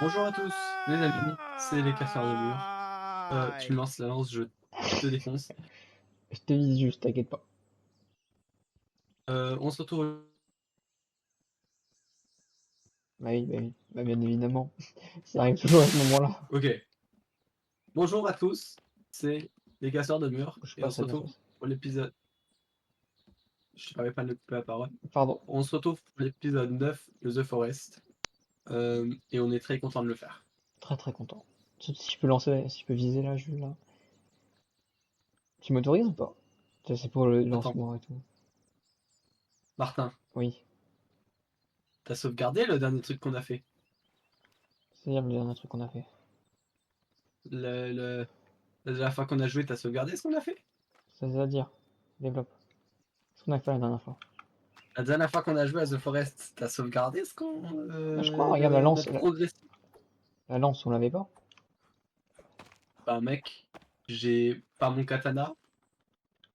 Bonjour à tous, les amis, c'est les casseurs de murs. Tu me lances la lance, je te défonce. Je te vise juste, t'inquiète pas. On se retrouve. Bah oui, bah oui, bah bien évidemment. Ça arrive toujours à ce moment-là. Ok. Bonjour à tous, c'est les casseurs de murs Bouge et pas, on se ça vient retrouve pour l'épisode. Je ne savais pas de couper la parole. Pardon. On se retrouve pour l'épisode 9 de The Forest. Et on est très content de le faire. Très très content. Si je peux lancer, si je peux viser là, là. Tu m'autorises ou pas? Ça, c'est pour le Attends, lancement et tout. Martin, Oui. t'as sauvegardé le dernier truc qu'on a fait? C'est-à-dire le dernier truc qu'on a fait. Le, le- la dernière fois qu'on a joué, t'as sauvegardé ce qu'on a fait? C'est-à-dire, développe. Ce qu'on a fait la dernière fois. La dernière fois qu'on a joué à The Forest, t'as sauvegardé ce qu'on. Ah, je crois, regarde la lance. Notre progression? La lance, on l'avait pas? Bah mec, j'ai pas mon katana,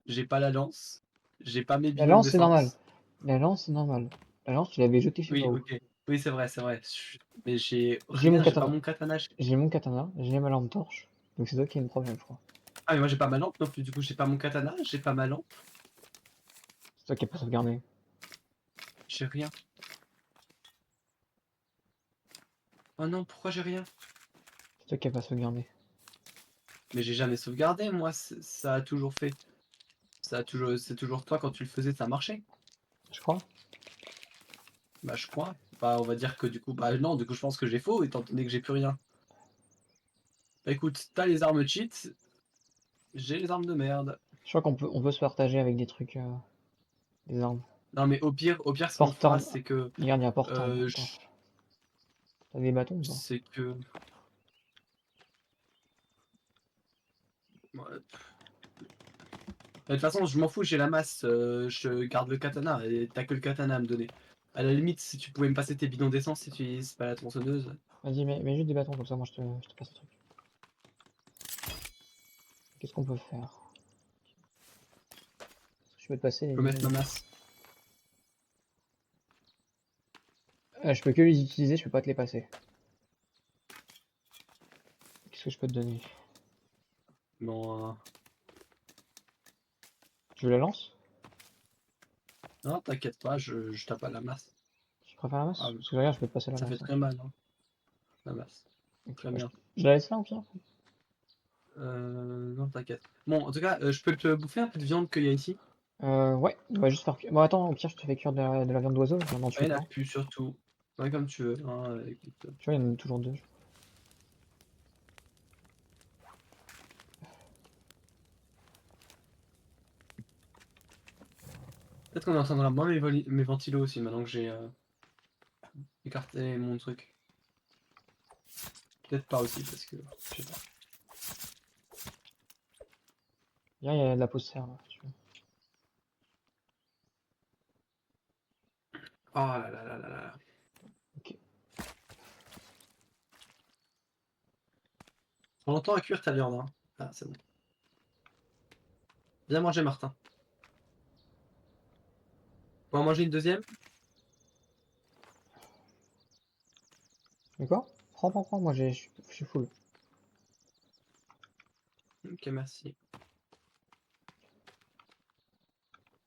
j'ai pas la lance, j'ai pas mes La bidons lance, c'est normal. d'essence. La lance, c'est normal. La lance, tu l'avais jetée je sais pas Oui, où. ok. Oui, c'est vrai, c'est vrai. Mais j'ai J'ai mon rien, j'ai pas katana. mon katana. J'ai mon katana, j'ai ma lampe torche. Donc c'est toi qui as le problème, je crois. Ah, mais moi j'ai pas ma lampe non plus, du coup j'ai pas mon katana, j'ai pas ma lampe, C'est toi qui as pas sauvegardé. j'ai rien. Oh non, pourquoi j'ai rien? C'est toi qui as pas sauvegardé. Mais j'ai jamais sauvegardé, moi, ça a toujours fait. C'est toujours toi quand tu le faisais, ça marchait. Je crois. Bah je crois. Bah on va dire que du coup, bah non, du coup je pense que j'ai faux étant donné que j'ai plus rien. Bah écoute, t'as les armes cheat, j'ai les armes de merde. Je crois qu'on peut se partager avec des trucs, des armes. Non mais au pire ce qu'on fera Porte-armes. c'est que Regarde, il y a porte-armes. Attends. je T'as des bâtons ou pas? c'est que ouais, de toute façon je m'en fous, j'ai la masse, je garde le katana et t'as que le katana à me donner. À la limite si tu pouvais me passer tes bidons d'essence si tu utilises pas la tronçonneuse. Vas-y, mets juste des bâtons, comme ça, moi je te passe le truc. Qu'est-ce qu'on peut faire? Je peux te passer Je les peux bidons mettre ma d'essence. masse. Je peux que les utiliser, je peux pas te les passer. Qu'est-ce que je peux te donner? Bon Tu veux la lance? non t'inquiète pas, je tape à la masse. Tu préfères la Ah, masse? Parce que regarde, je peux te passer la ça fait lance, hein. très mal hein, la masse. Ok, Très bah, bien. je la laisse là, au pire? Non t'inquiète. Bon en tout cas je peux te bouffer un peu de viande qu'il y a ici. Ouais, on va juste faire cuire. Bon, attends, au pire, je te fais cuire de la viande d'oiseau, je viens d'en tuer Ouais, la plein. pu surtout. Ouais comme tu veux, hein, écoute. Tu vois, il y en a toujours deux. Peut-être qu'on entendra moins mes ventilos aussi maintenant que j'ai écarté mon truc. Peut-être pas aussi parce que je sais pas. Viens, il y a de la poussière là, si tu veux. Oh là là là là là. Ok. Prends longtemps à cuire ta viande, hein. Ah c'est bon. Viens manger Martin. On va en manger une deuxième? Mais quoi? Prends, moi je suis full. Ok merci.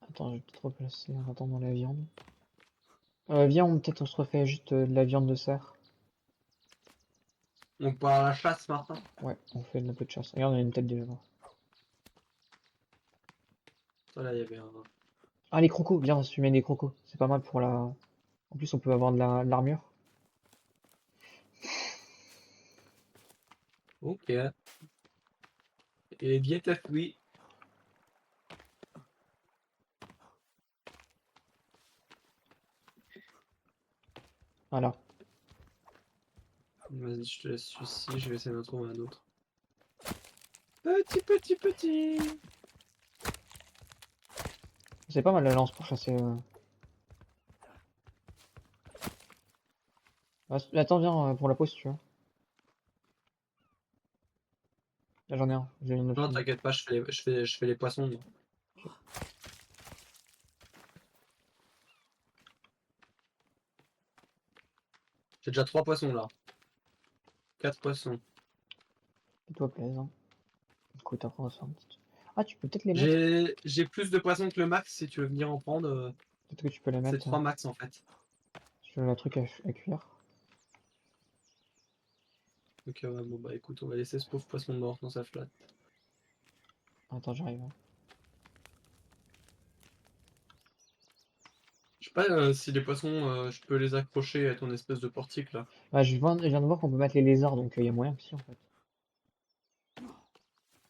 Attends, je vais peut-être replacer en attendant la viande. Viens, peut-être on se refait juste de la viande de cerf. On part à la chasse Martin. Ouais, on fait un peu de chasse. Regarde, on a une tête déjà là. Voilà, il y avait un. Ah, les crocos, viens, je mets des crocos. C'est pas mal pour la. En plus, on peut avoir de l'armure. Ok. Et bien oui. Voilà. Vas-y, je te laisse celui-ci, je vais essayer d'en trouver un autre. Petit, petit, petit. C'est pas mal la lance pour chasser. Attends, viens pour la pause si tu veux. Là, j'en ai un. J'ai une autre Non, fini. t'inquiète pas, je fais les poissons, moi. Ok. J'ai déjà 3 poissons là. 4 poissons. Fais-toi plaisir. Écoute, après on va se faire un petit... Ah, tu peux peut-être les mettre. J'ai plus de poissons que le max si tu veux venir en prendre. Peut-être que tu peux les C'est mettre 3 max en fait. sur le truc à cuire. Ok, ouais, bon bah écoute, on va laisser ce pauvre poisson mort dans sa flotte. Attends, j'arrive. Je sais pas si les poissons, je peux les accrocher à ton espèce de portique là. Bah, je viens de voir qu'on peut mettre les lézards, donc il y a moyen que si en fait.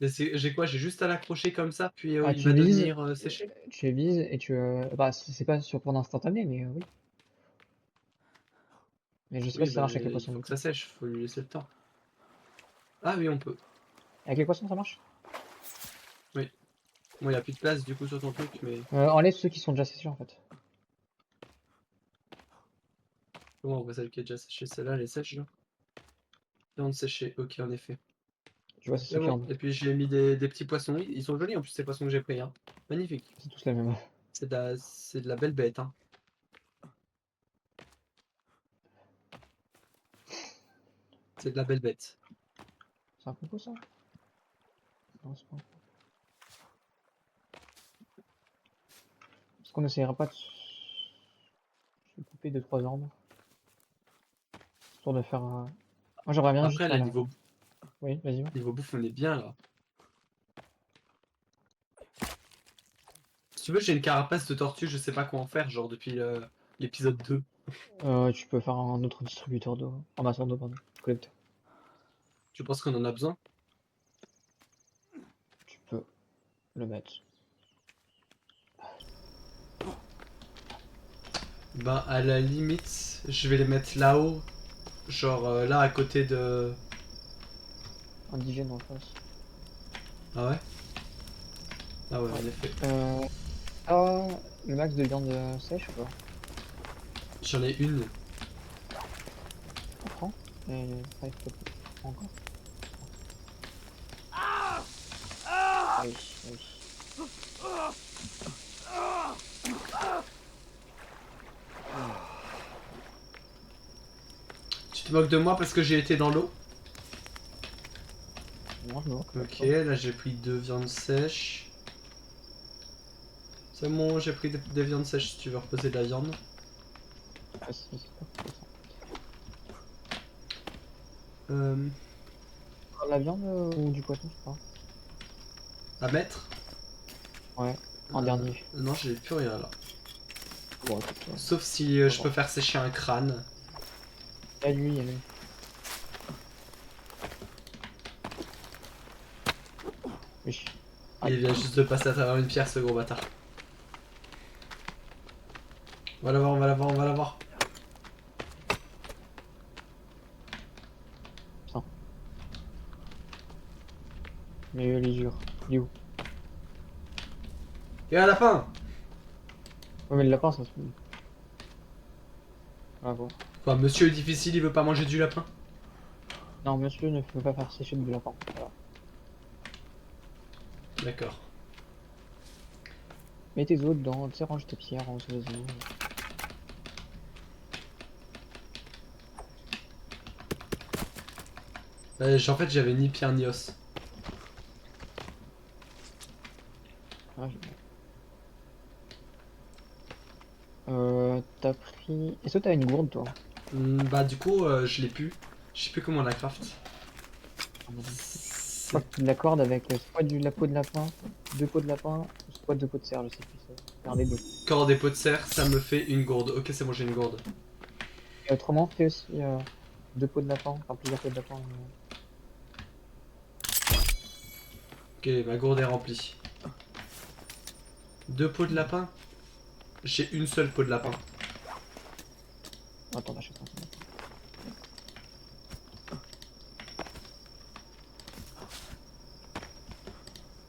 Mais j'ai quoi? J'ai juste à l'accrocher comme ça, puis Ah, il va devenir euh, séché? tu vises et tu... Bah, c'est pas sur commande instantanée, mais oui. Mais je sais pas Oui, si ça bah marche avec les il poissons faut du que coup. ça sèche, faut lui laisser le temps. Ah oui, on peut. Avec les poissons, ça marche? Oui. Bon, il y a plus de place du coup sur ton truc, mais Enlève ceux qui sont déjà séchés en fait. comment on voit celle qui est déjà séchée? Celle-là, elle est sèche là? Viande séchée, ok, en effet. Tu vois, c'est C'est ceux qui bon. ont... Et puis j'ai mis des petits poissons. Ils sont jolis en plus, ces poissons que j'ai pris. Hein. Magnifique. C'est tous les mêmes. C'est de la belle bête. Hein. C'est de la belle bête. C'est un coco ça? Non, c'est pas un coco. Est-ce qu'on essaiera pas de se couper 2-3 arbres? Histoire de faire un... Moi j'aimerais bien juste Après, faire là, la... Oui, vas-y. niveau bouffe, on est bien là. Si tu veux, j'ai une carapace de tortue, je sais pas quoi en faire, genre depuis l'épisode 2. Tu peux faire un autre distributeur d'eau. Ramasseur d'eau, pardon. Collecteur. Tu penses qu'on en a besoin? Tu peux le mettre. Ben, à la limite, je vais les mettre là-haut. Genre là, à côté de... Indigène en face. Ah ouais? Ah ouais, Ouais. en effet. Ah, le max de viande sèche ou pas? J'en ai une. On prend? Et... Ah, il faut pas encore. Ah oui, ah oui. Tu te moques de moi parce que j'ai été dans l'eau? Non, je me moque pas de Ok, toi. là j'ai pris 2 viandes sèches. C'est bon, j'ai pris des viandes sèches si tu veux reposer de la viande. Ah, si, c'est pas pour ça. Euh, De la viande ou du poisson, je sais pas. à mettre? Ouais, en dernier. Non, j'ai plus rien là. Bon, écoute, Sauf si on va je peux voir. faire sécher un crâne. Il y a lui, il y a lui. Oui. Et il vient juste de passer à travers une pierre, ce gros bâtard. On va l'avoir, on va l'avoir, on va l'avoir. Putain. Mais il est dur. Il est où? Et un lapin! Ouais, mais le lapin, ça se... On va voir. Quoi, monsieur est difficile, il veut pas manger du lapin? Non, monsieur ne peut pas faire sécher du lapin. Voilà. D'accord. Mets tes os dedans, tu sais, range tes pierres, range les os. En fait, j'avais ni pierre ni os. Ah, t'as pris... Est-ce que t'as une gourde, toi? Bah, du coup, je l'ai plus. Je sais plus comment la craft. Je crois que de la corde avec soit la peau de lapin, 2 peaux de lapin, soit 2 peaux de cerf, je sais plus. Faire les deux. Corde et pot de serre, ça me fait une gourde. Ok, c'est bon, j'ai une gourde. Et autrement, fais aussi 2 peaux de lapin, enfin plusieurs peaux de lapin. Ok, ma gourde est remplie. 2 pots de lapin? J'ai une seule peau de lapin. Attends, achète un.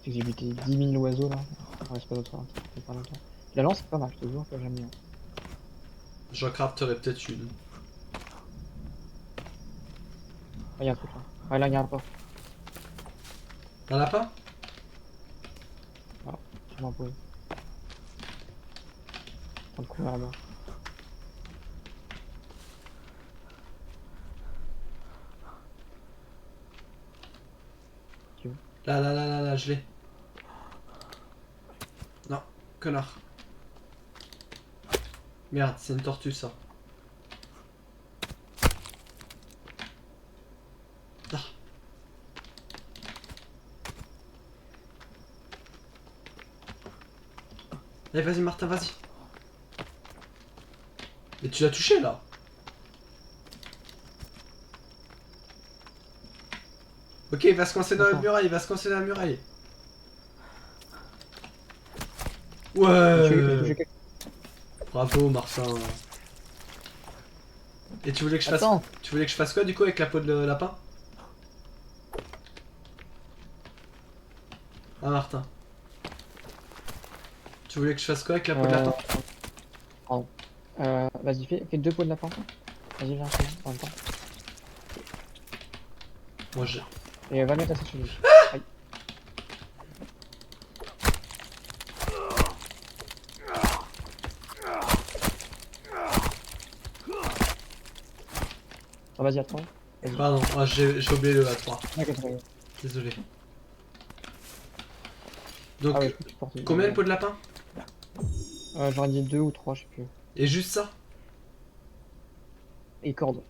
C'est que j'ai buté 10 000 oiseaux là. Ouais, c'est pas d'autre, hein, ça fait pas longtemps. La lance, c'est pas mal, je te jure que j'aime bien. J'en crafterai peut-être une. Ah, y'a un truc là. Ouais, là, y'a un pas. Un lapin? Voilà, tu m'as posé. En train de courir là-bas. Tu veux. Là, je l'ai. Non, connard. Merde, c'est une tortue ça. Ah. Allez, vas-y Martin, vas-y. Mais tu l'as touché là. Ok, il va se coincer dans la muraille, il va se coincer dans la muraille. J'ai Ouais. touché quelqu'un. Bravo Martin. Et tu voulais que je fasse... Attends. Tu voulais que je fasse quoi du coup avec la peau de lapin? Ah Martin. Tu voulais que je fasse quoi avec la peau de lapin? Pardon. Vas-y, fais 2 pots de lapin. Vas-y, viens, fais en même temps. Moi j'ai... Et va mettre ça sur lui. Aïe. Ah, vas-y, attends. Vas-y. Pardon, ah, j'ai oublié le A3. Ah, ok, c'est Désolé. Donc, ah ouais, je peux supporter. combien de peaux de lapin? J'aurais dit 2 ou 3, je sais plus. Et juste ça? Et corde.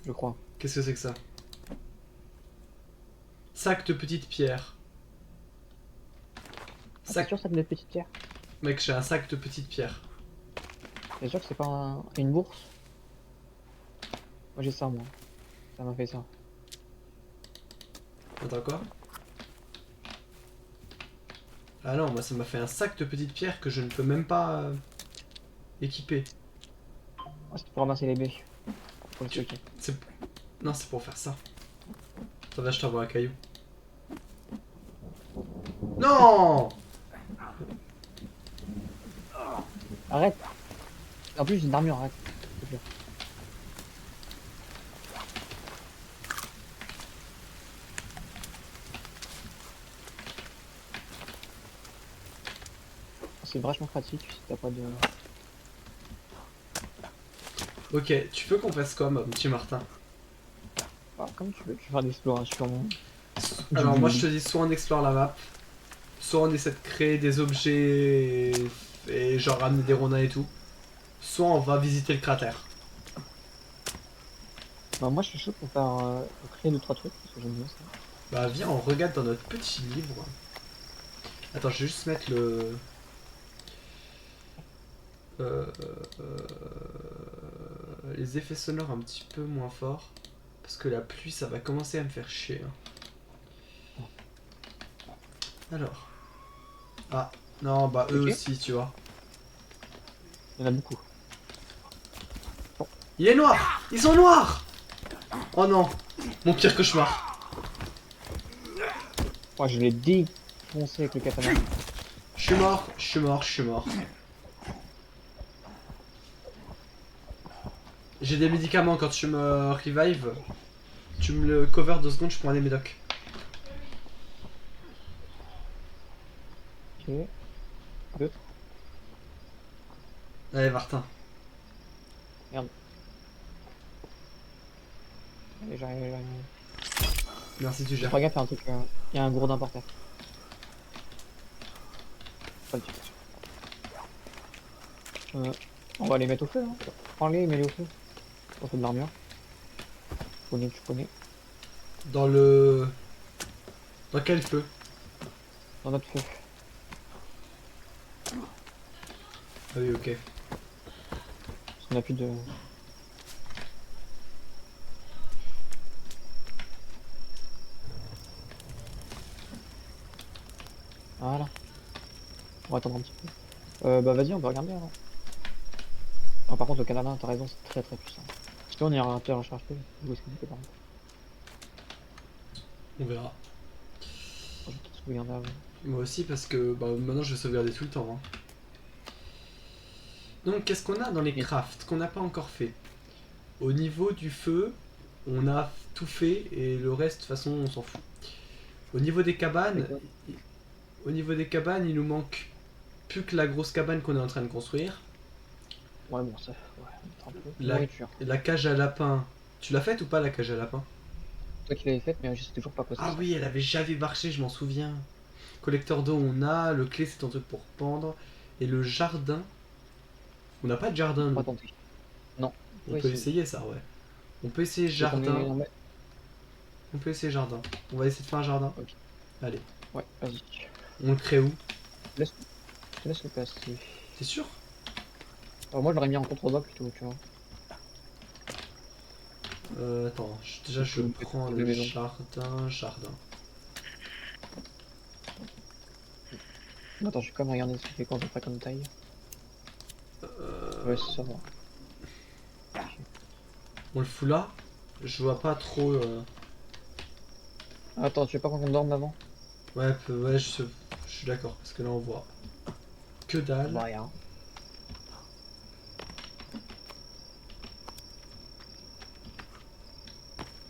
Je crois. Qu'est-ce que c'est que ça? Sac de petites pierres. Ah, Sac... t'es sûr que ça te met de petites pierres? Mec, j'ai un sac de petites pierres. T'es sûr que c'est pas une bourse? Moi j'ai ça, moi. Ça m'a fait ça. Attends quoi? Ah non, moi ça m'a fait un sac de petites pierres que je ne peux même pas équiper. Ah, c'est pour ramasser les baies. Pour les stocker. Non, c'est pour faire ça. Attends, là je t'envoie un caillou. Non! Arrête! En plus, j'ai une armure, arrête. S'il te plaît. C'est vachement pratique si t'as pas de. Ok, tu veux qu'on fasse quoi, mon petit Martin? Ah, comme tu veux, tu veux faire de l'exploration. Alors moi je te dis, soit on explore la map, soit on essaie de créer des objets et genre ramener des rondins et tout, soit on va visiter le cratère. Bah, moi je suis chaud pour faire. Pour créer 2-3 trucs parce que j'aime bien ça. Bah viens, on regarde dans notre petit livre. Attends, je vais juste mettre le... les effets sonores un petit peu moins forts. Parce que la pluie, ça va commencer à me faire chier. Hein. Alors. Ah, non, bah eux Ok. aussi, tu vois. Il y en a beaucoup. Il est noir! Ils sont noirs! Oh non! Mon pire cauchemar. Moi je l'ai défoncé avec le katana. Je suis mort, je suis mort, je suis mort. J'ai des médicaments quand tu me revive. Tu me le cover 2 secondes, je prends des médocs. Ok. 2. Allez, Martin. Merde. Allez, j'arrive. Merci, tu gères. Fais gaffe, il y a un truc. Il y a un gourdin par terre. Pas le truc. On va les mettre au feu, hein. Prends-les et mets-les au feu. On fait de l'armure. Tu connais. Dans le... Dans quel feu? Dans notre feu. Ah oui, ok. Parce qu'on a plus de. Voilà. On va attendre un petit peu. Bah vas-y, on peut regarder alors. Ah, par contre, le Canada, t'as raison, c'est très très puissant. Est-ce qu'on est un réacteur à charge peu? Où est-ce qu'on peut par contre? On verra. Je vais peut-être sauvegarder avant. Moi aussi, parce que bah, maintenant je vais sauvegarder tout le temps. Hein. Donc, qu'est-ce qu'on a dans les crafts qu'on n'a pas encore fait? Au niveau du feu, on a tout fait et le reste, de toute façon, on s'en fout. Au niveau des cabanes, il nous manque plus que la grosse cabane qu'on est en train de construire. Ouais, bon, ça. Ouais, un peu. La, Nourriture. la cage à lapins, Tu l'as faite ou pas la cage à lapin? Toi qui l'avais faite, mais je sais toujours pas quoi ça Ah sert. oui, elle avait jamais marché, je m'en souviens. Collecteur d'eau, on a. Le clé, c'est un truc pour pendre. Et le jardin. On n'a pas de jardin, On nous. va tenter. Non, on On peut peut essayer. essayer ça, ouais. On peut essayer Tu veux qu'on jardin. met... on met- On peut essayer jardin. On va essayer de faire un jardin. Ok, Allez. ouais, vas-y. On le crée où? Laisse... Je te laisse le passer. T'es sûr? Alors moi je l'aurais mis en contrebas plutôt, tu vois. Attends. Déjà, Donc, je on fait prends les le maisons. jardin. Jardin. Attends, je vais quand même regarder ce que fait quand on fait comme taille. Euh, Ouais, c'est ça, va. Ok. on le fout là. Je vois pas trop. Attends, tu veux pas qu'on dorme avant? Ouais, ouais, je suis d'accord. Parce que là, on voit que Bah dalle. rien.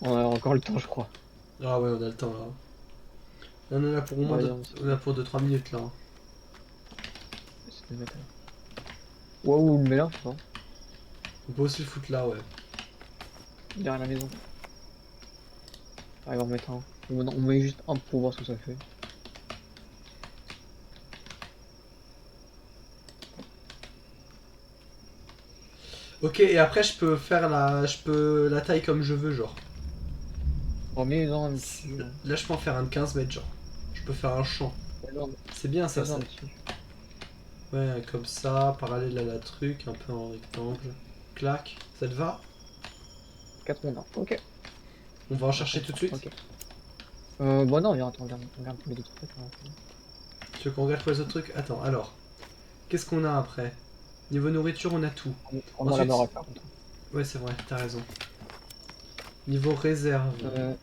On a encore le temps, je crois. Ah ouais, on a le temps là. Là, on en a pour au Bah moins vas-y, on essaie on a pour 2-3 minutes là. de le mettre là. Waouh, mais là, je sais pas. On peut aussi le foutre là, ouais. Derrière la maison. Allez, on va en mettre un. On met juste un pour voir ce que ça fait. Ok, et après, je peux faire je peux la taille comme je veux, genre. On met en un petit. Hein. Là, je peux en faire un de 15 mètres, genre. Je peux faire un champ. C'est bien ça, Mets-en ça. un petit. Ouais, comme ça, parallèle à la truc, un peu en rectangle. Clac, ça te va? 4 ronds. Ok. On va en Ah, chercher tout de suite? ok. Bon non, viens, attends, on regarde les deux trucs. Hein. Tu veux qu'on regarde pour les autres trucs? Attends, alors. Qu'est-ce qu'on a après? Niveau nourriture, on a tout. Prends-moi la Ensuite, baraque par contre. ouais, c'est vrai, t'as raison. Niveau réserve, Euh,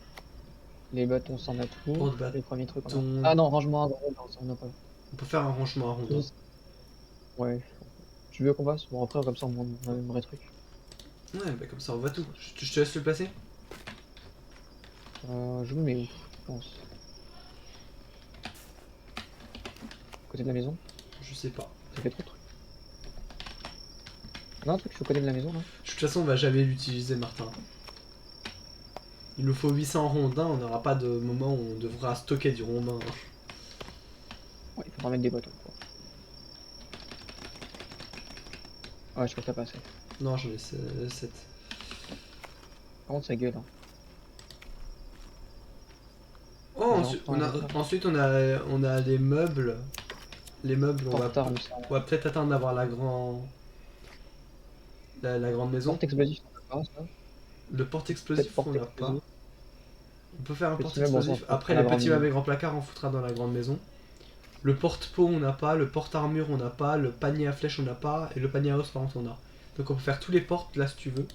les bâtons, ça en a tout. porte-bâton. Les premiers trucs, on a. Ah non, rangement à gros, non, ça on a pas. On peut faire un rangement arrondi. Ouais. Tu veux qu'on passe? Bon, après, comme ça, on a un vrai truc. Ouais, bah comme ça, on voit tout. Je te laisse le placer? Je me mets où? Je pense. À côté de la maison? Je sais pas. Ça fait trop de trucs. On a un truc sur le côté de la maison là? De toute façon, on va jamais l'utiliser, Martin. Il nous faut 800 rondins, on n'aura pas de moment où on devra stocker du rondin. Ouais, il faudra mettre des bâtons quoi. Ouais, je crois que t'as pas assez. Non, j'en ai 7. Par contre, ça gueule. Hein. Oh, J'ai ensuite enfin un étage. on a les meubles. Les meubles, Portard, mais ça. on va peut-être attendre d'avoir la grande maison. Porte explosif, ça passe, ça. Le porte Peut-être explosif, on porte l'a pas. explosif. On peut faire un porte Petit meuble, on explosif. peut Après, prendre la les grande petits maison. meubles et grands placards, on foutra dans la grande maison. Le porte-pot, on n'a pas. Le porte-armure, on n'a pas. Le panier à flèches, on n'a pas. Et le panier à os, par contre, on a. Donc, on peut faire tous les portes là si tu veux.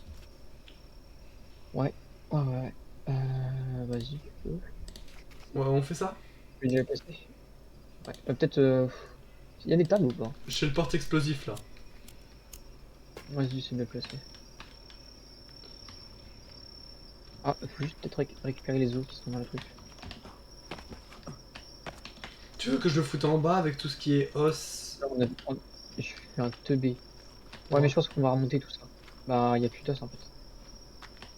Ouais. Ouais, ouais, ouais. Vas-y, tu peux. Ouais, on fait ça. Je vais déjà passer. Ouais. Peut-être. Il y a des tables ou pas? Chez le porte explosif là. Vas-y, c'est bien placé. Ah, faut juste peut-être récupérer les os qui sont dans le truc. Tu veux que je le foute en bas avec tout ce qui est os? Là, je fais un teubé. Ouais, Ouais. mais je pense qu'on va remonter tout ça. Bah, il y a plus d'os en fait.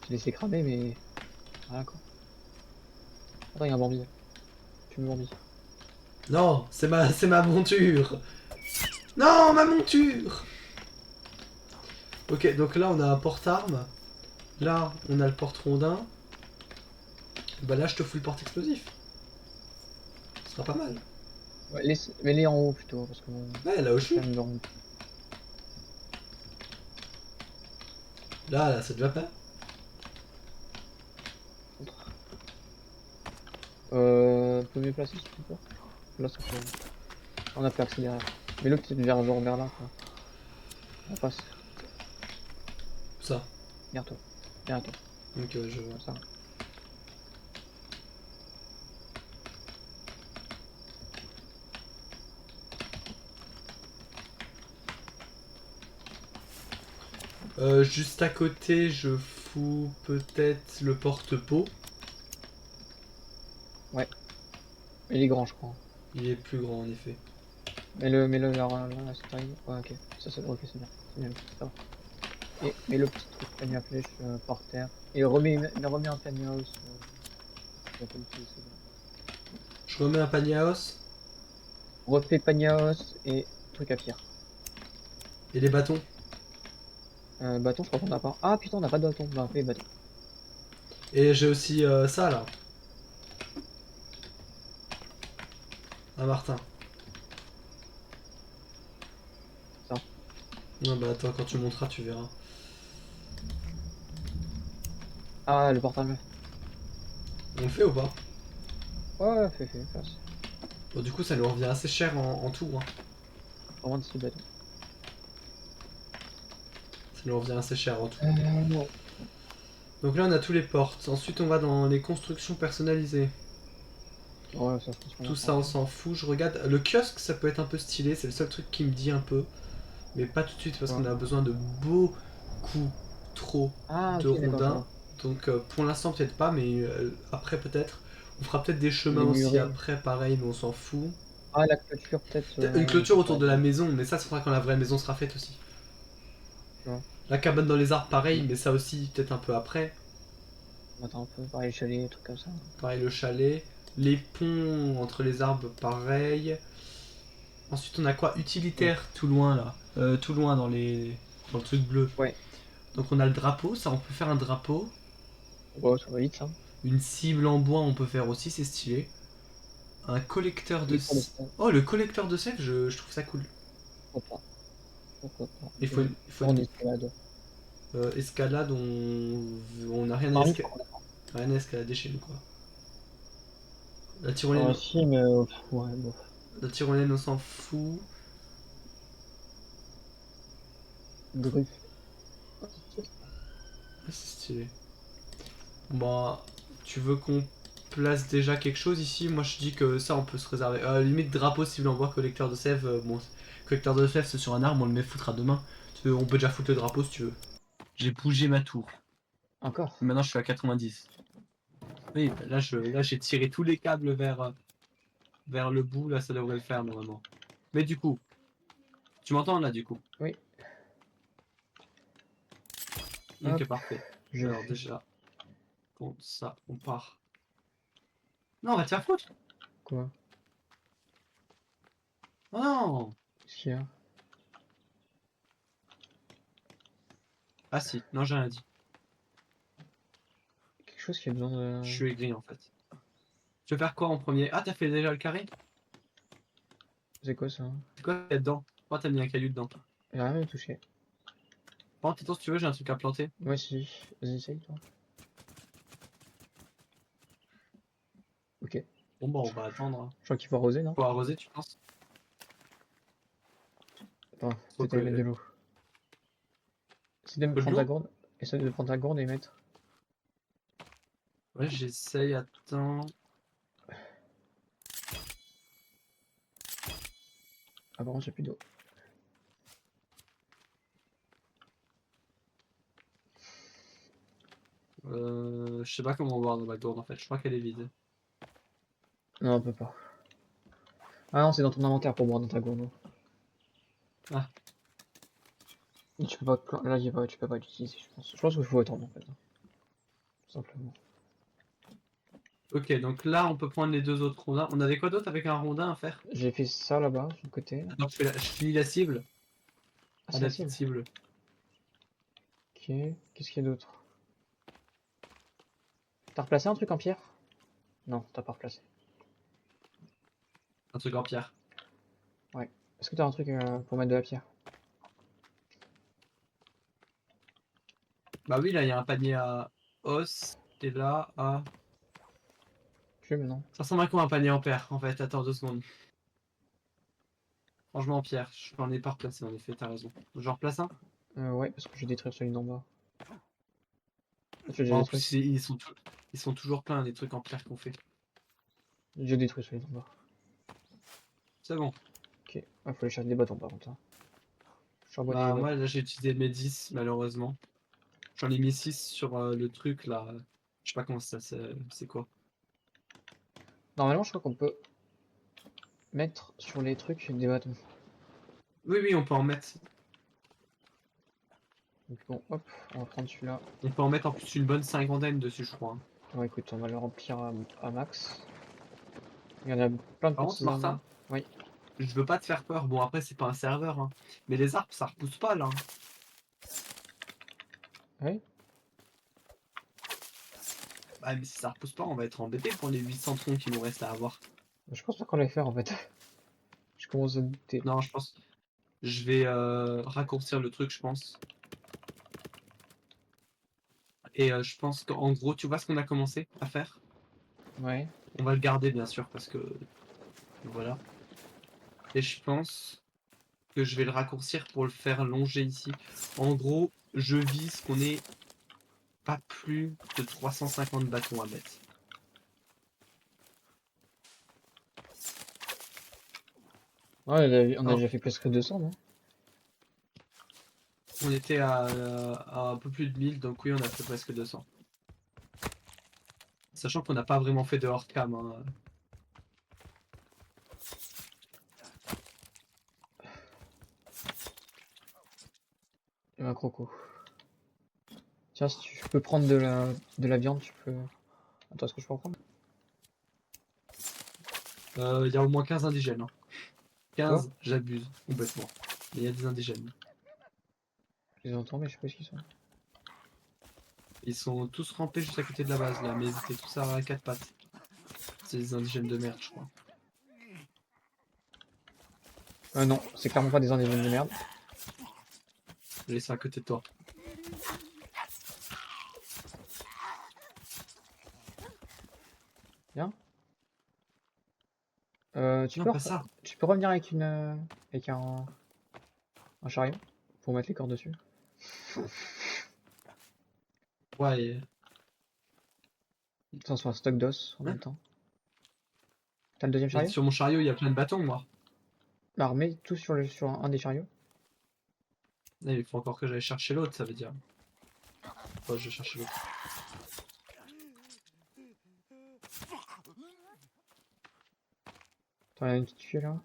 J'ai laissé cramer, mais. Voilà quoi. Attends, il y a un Bambi. Tu me Bambi. Non, c'est ma monture. Non, ma monture. Ok, donc là on a un porte-armes. Là on a le porte-rondin. Bah là je te fous le porte-explosif. Ce sera pas mal. Ouais, mets-les en haut plutôt, parce que bon. Ouais, là où je suis. Quand même, genre, Là, ça te va pas? un peu mieux placé, s'il te plaît. Là, ça fait. On a plus accès derrière. Mais l'autre, c'est vers là, quoi. On passe. Ça. Derrière toi. Derrière toi. Donc je vois. Comme ça. Juste à côté, je fous peut-être le porte-pot. Ouais. Il est grand, je crois. Il est plus grand en effet. Mets-le là, c'est pareil. Ouais, ok. Ça, c'est ok, c'est bien. C'est bien. Ça va. Et mets le petit truc panier à flèche par terre. Et remets un panier à os. On va pas l'utiliser, c'est bon. Je remets un panier à os. Refais panier à os et truc à pierre. Et les bâtons. Bâton, je crois qu'on n'a pas. Ah putain, on n'a pas de bâton. Bah, fais bâton. Et j'ai aussi ça là. Un martin. Ça. Non bah attends, quand tu monteras, tu verras. Ah, le portable. On le fait ou pas? Ouais, fais, passe. Bon, du coup, ça nous revient assez cher en tout. Hein. Vraiment 18 bâtons. Ça nous revient assez cher en tout. Non. Donc là, on a tous les portes. Ensuite, on va dans les constructions personnalisées. Ouais, ça, je pense qu'on Tout va ça, on s'en fout. Je regarde. Le kiosque, ça peut être un peu stylé. C'est le seul truc qui me dit un peu. Mais pas tout de suite parce Ouais. qu'on a besoin de beaucoup trop Ah, de ok, d'accord, je rondins. vois. Donc pour l'instant, peut-être pas. Mais après, peut-être. On fera peut-être des chemins Les aussi murets. après, pareil. Mais on s'en fout. Ah, la clôture, peut-être. Une On clôture peut autour faire de la des. maison. Mais ça sera quand la vraie maison sera faite aussi. Tu vois. La cabane dans les arbres, pareil. Ok. Mais ça aussi, peut-être un peu après. On attend un peu, pareil, les chalets, des trucs comme ça. Pareil, le chalet. Les ponts entre les arbres, pareil. Ensuite, on a quoi? Ouais. Utilitaire, tout loin là. Tout loin dans dans le truc bleu. Ouais. Donc on a le drapeau, ça on peut faire un drapeau. Ouais, ça va vite, ça. Une cible en bois on peut faire aussi, c'est stylé. Un collecteur de... Collecteur de sel. Oh, le collecteur de sel, je trouve ça cool. Pourquoi pas. Pourquoi pas. Il faut une... il faut En une- escalade. escalade, on n'a rien, Ah oui, rien à escalader chez nous quoi. La tyrolienne, ah si, mais ouais, bon. la tyrolienne on s'en fout. Griffe. Ah, c'est stylé. Bah, tu veux qu'on place déjà quelque chose ici? Moi je dis que ça on peut se réserver. Limite drapeau cible en bois, collecteur de sève. Bon, collecteur de sève c'est sur un arbre, on le met foutre à demain. On peut déjà foutre le drapeau si tu veux. J'ai bougé ma tour. Encore. Maintenant je suis à 90. Oui, là j'ai tiré tous les câbles vers le bout, là ça devrait le faire normalement. Mais du coup, tu m'entends là du coup? Oui. Ok, Hop, parfait. je Alors fais. déjà, comme ça, on part. Non, on va te faire foutre! Quoi? Oh non! Qu'est-ce qu'il y a? Ah si, non j'ai rien dit. Quelque chose qui a besoin Je de. suis aigri en fait. Tu veux faire quoi en premier? Ah, t'as fait déjà le carré? C'est quoi ça? C'est quoi qu'il y a dedans? Pourquoi t'as mis un caillou dedans? J'ai rien à toucher. Par contre, Titon, si tu veux, j'ai un truc à planter. Moi aussi. Vas-y, essaye, toi. Ok. Bon bah on va attendre. Hein. Je crois qu'il faut arroser, non? Faut arroser, tu penses? Attends, Faut peut-être aller mettre de que... l'eau. Essaye de Faut de prendre ta l'eau? gourde. Essaye de prendre ta gourde et mettre. Ouais, j'essaye, attends. Ah, par contre, j'ai plus d'eau. Je sais pas comment voir dans ma gourde en fait, je crois qu'elle est vide. Non, on peut pas. Ah non, c'est dans ton inventaire pour boire dans ta gourde. Ah, Et tu peux pas. Là, tu peux pas l'utiliser, je pense. Je pense qu'il faut attendre en fait. Tout simplement. ok, donc là on peut prendre les deux autres rondins. On avait quoi d'autre avec un rondin à faire? J'ai fait ça là-bas, sur le côté. Attends, je finis la cible. Ah, Ah, c'est la la petite cible. cible. Ok. Qu'est-ce qu'il y a d'autre? T'as replacé un truc en pierre? Non, t'as pas replacé. Un truc en pierre. Ouais. Est-ce que t'as un truc pour mettre de la pierre? Bah oui, là il y a un panier à os. Et là, à... Tu veux maintenant? Ça ressemble à quoi un panier en pierre en fait? Attends 2 secondes. Franchement en pierre, j'en ai pas replacé en effet, t'as raison. J'en replace un? Ouais, parce que je vais détruire celui d'en bas. Ah, tu l'as déjà Bon, en détruit? plus ils sont toujours pleins les trucs en pierre qu'on fait. J'ai déjà détruit celui d'en bas. C'est bon. Ok. Ah, faut aller chercher des bâtons par contre. Hein. Charbonner les Bah moi bâtons. là j'ai utilisé mes 10 malheureusement. J'en ai mis 6 sur le truc là. Je sais pas comment ça c'est quoi. Normalement, je crois qu'on peut mettre sur les trucs des bâtons. Oui oui on peut en mettre. Donc bon, hop, on va prendre celui-là. On peut en mettre en plus une bonne cinquantaine dessus, je crois. Ouais, écoute, on va le remplir à max. Il y en a plein de Par contre, petits Martin, arbres. Oui. je veux pas te faire peur. Bon, après, c'est pas un serveur, hein. Mais les arbres, ça repousse pas, là. Oui. Bah, mais si ça repousse pas, on va être embêté pour les 800 troncs qui nous restent à avoir. Je pense pas qu'on les faire en fait. Je commence à douter. Non, je pense. Je vais raccourcir le truc, je pense. Et je pense qu'en gros, tu vois ce qu'on a commencé à faire? Ouais. On va le garder, bien sûr, parce que. Voilà. Et je pense que je vais le raccourcir pour le faire longer ici. En gros, je vise qu'on ait pas plus de 350 bâtons à mettre. Ouais, on a Oh. déjà fait presque 200, non? On était à un peu plus de 1000, donc oui, on a fait presque 200. Sachant qu'on n'a pas vraiment fait de hors-cam. Hein. Et un croco. Tiens, si tu peux prendre de la viande, tu peux. Attends, est-ce que je peux en prendre? Il y a au moins 15 indigènes. Hein. Quoi? 15, j'abuse complètement. Mais il y a des indigènes. Je les entends, mais je sais pas où ils sont. Ils sont tous rampés juste à côté de la base là, mais ils étaient tous à quatre pattes. C'est des indigènes de merde, je crois. Non, c'est clairement pas des indigènes de merde. Je les laisse à côté de toi. Bien. Tu Non, peux, pas ça. tu peux revenir avec avec un chariot pour mettre les cordes dessus. Ouais, et- Ça, soit un stock d'os en Ouais. même temps. T'as le deuxième mais chariot? sur mon chariot, il y a plein de bâtons, moi. Bah, remets tout sur un des chariots. Là, il faut encore que j'aille chercher l'autre, ça veut dire. Oh, je vais chercher l'autre. T'en as une petite fille là.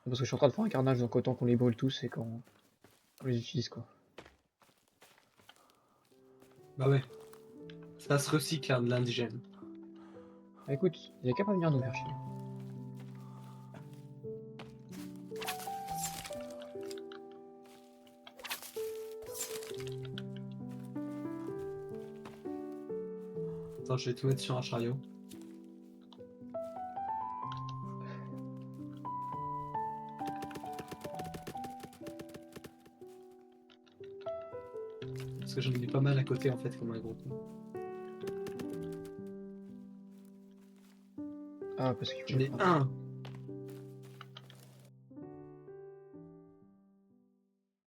Parce que je suis en train de faire un carnage, donc autant qu'on les brûle tous et qu'on les utilise quoi. Bah ouais. Ça se recycle, hein, de l'indigène. Ah, écoute, il y a qu'à pas venir nous faire chier. Attends, je vais tout mettre sur un chariot. Parce que j'en ai mis pas mal à côté en fait, comme un gros con. Ah, parce qu'il faut J'en les ai prendre. un